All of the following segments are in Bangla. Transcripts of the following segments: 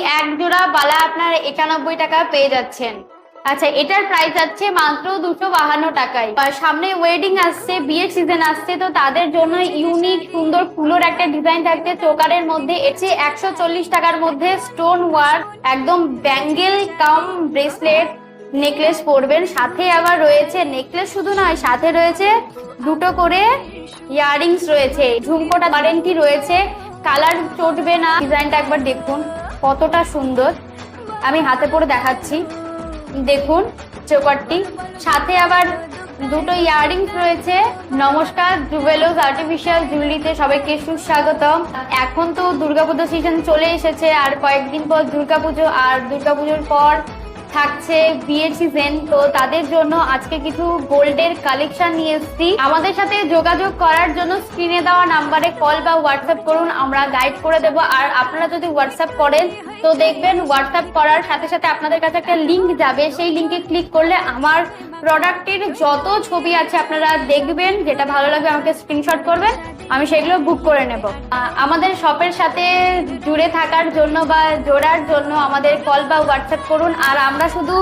এক জোড়া বালা আপনার 91 টাকা পেয়ে যাচ্ছেন। আচ্ছা, এটার প্রাইস আছে মাত্র 252 টাকায়। সামনে ওয়েডিং আসছে, বিয়ের সিজন আসছে, তো তাদের জন্য ইউনিক সুন্দর ফুলোর একটা ডিজাইন থাকছে চোকারের মধ্যে। এসে 140 টাকার মধ্যে স্টোন ওয়ার্ক একদম ব্যাঙ্গেল কাম ব্রেসলেট নেকলেস পরবেন। সাথে আবার রয়েছে নেকলেস, শুধু নয় সাথে রয়েছে দুটো করে ইয়াররিংস রয়েছে, ঝুমকোটা ওয়ারেন্টি রয়েছে, কালার চটবে না। ডিজাইনটা একবার দেখুন কতটা সুন্দর, আমি হাতে পরে দেখাচ্ছি। দেখুন চোকারটি, সাথে আবার দুটো ইয়াররিংস রয়েছে। নমস্কার, জুভেলোস আর্টিফিশিয়াল জুয়েলারিতে সবাইকে সুস্বাগতম। এখন তো দুর্গাপুজো সিজন চলে এসেছে, আর কয়েকদিন পর দুর্গাপুজো, আর দুর্গাপুজোর পর থাকছে বিয়ের সিজন। তো তাদের জন্য আজকে কিছু গোল্ডের কালেকশন নিয়ে এসেছি। আমাদের সাথে যোগাযোগ করার জন্য স্ক্রিনে দেওয়া নাম্বারে কল বা হোয়াটসঅ্যাপ করুন, আমরা গাইড করে দেবো। আর আপনারা যদি হোয়াটসঅ্যাপ করেন তো দেখবেন হোয়াটসঅ্যাপ করার সাথে সাথে আপনাদের কাছে একটা লিঙ্ক যাবে, সেই লিঙ্কে ক্লিক করলে আমার প্রোডাক্টের যত ছবি আছে আপনারা দেখবেন, যেটা ভালো লাগবে আমাকে স্ক্রিনশট করবেন, আমি সেগুলো বুক করে নেব। আমাদের শপের সাথে জুড়ে থাকার জন্য বা জোড়ার জন্য আমাদের কল বা হোয়াটসঅ্যাপ করুন। আর আমরা শুধু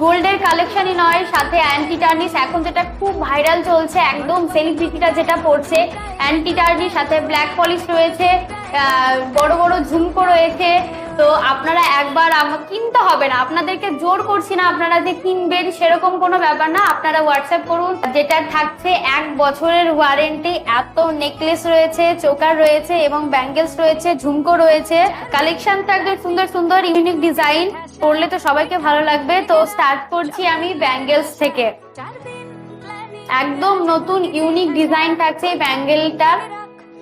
গোল্ডের কালেকশনই নয়, সাথে অ্যান্টি টার্নিশ, এখন যেটা খুব ভাইরাল চলছে, একদম সেলিব্রিটিরা যেটা পড়ছে, অ্যান্টি টার্নিশ, সাথে ব্ল্যাক পলিশ রয়েছে, বড় বড় ঝুমকো রয়েছে। তো আপনারা একবার কিনতে হবে না, আপনাদেরকে জোর করছি না আপনারা যে কিনবেন, সেরকম কোনো ব্যাপার না। আপনারা হোয়াটসঅ্যাপ করুন, যেটা থাকছে 1 বছরের ওয়ারেন্টি। এত নেকলেস রয়েছে, চোকার রয়েছে এবং ব্যাঙ্গেলস রয়েছে, ঝুমকো রয়েছে। কালেকশন থাকবে সুন্দর সুন্দর ইউনিক ডিজাইন, পরলে তো সবাইকে ভালো লাগবে। তো স্টার্ট করছি আমি ব্যাঙ্গেলস থেকে। একদম নতুন ইউনিক ডিজাইন থাকছে ব্যাঙ্গেলটার।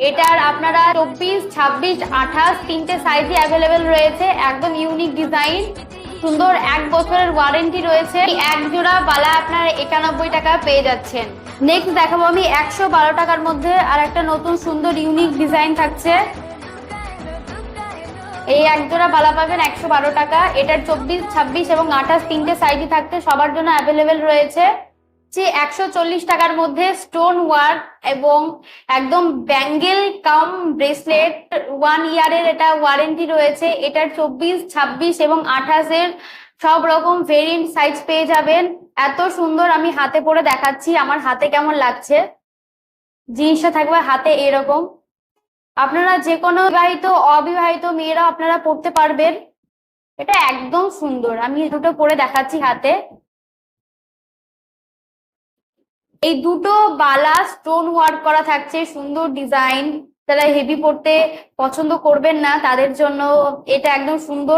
এটার আপনারা 24, 26, 28 তিনটে সাইজে অ্যাভেলেবেল রয়েছে। একদম ইউনিক ডিজাইন, সুন্দর, 1 বছরের ওয়ারেন্টি রয়েছে। এক জোড়া বালা আপনার 91 টাকা পেয়ে যাচ্ছেন। নেক্সট দেখাবো আমি 112 টাকার মধ্যে আর একটা নতুন সুন্দর ইউনিক ডিজাইন থাকছে। এই এক জোড়া বালা পাবেন 112 টাকা। এটার 24, 26 এবং 28 তিনটে সাইজই থাকতে সবার জন্য অ্যাভেলেবেল রয়েছে। 140 টাকার মধ্যে স্টোন ওয়ার্ক এবং একদম ব্যাঙ্গেল কাম ব্রেসলেট 1 ইয়ারের এটা ওয়ারেন্টি রয়েছে। এটার 24, 26 এবং 28 এর সব রকম ভেরিয়েন্ট সাইজ পেয়ে যাবেন। এত সুন্দর, আমি হাতে পরে দেখাচ্ছি আমার হাতে কেমন লাগছে। জিনিসটা থাকবে হাতে এরকম, আপনারা যে কোনো বিবাহিত অবিবাহিত মেয়েরা আপনারা পরতে পারবেন। এটা একদম সুন্দর, আমি দুটো পরে দেখাচ্ছি হাতে। এই দুটো বালা স্টোন ওয়ার্ক করা থাকছে, সুন্দর ডিজাইন। যারা হেভি পড়তে পছন্দ করবেন না তাদের জন্য এটা একদম সুন্দর।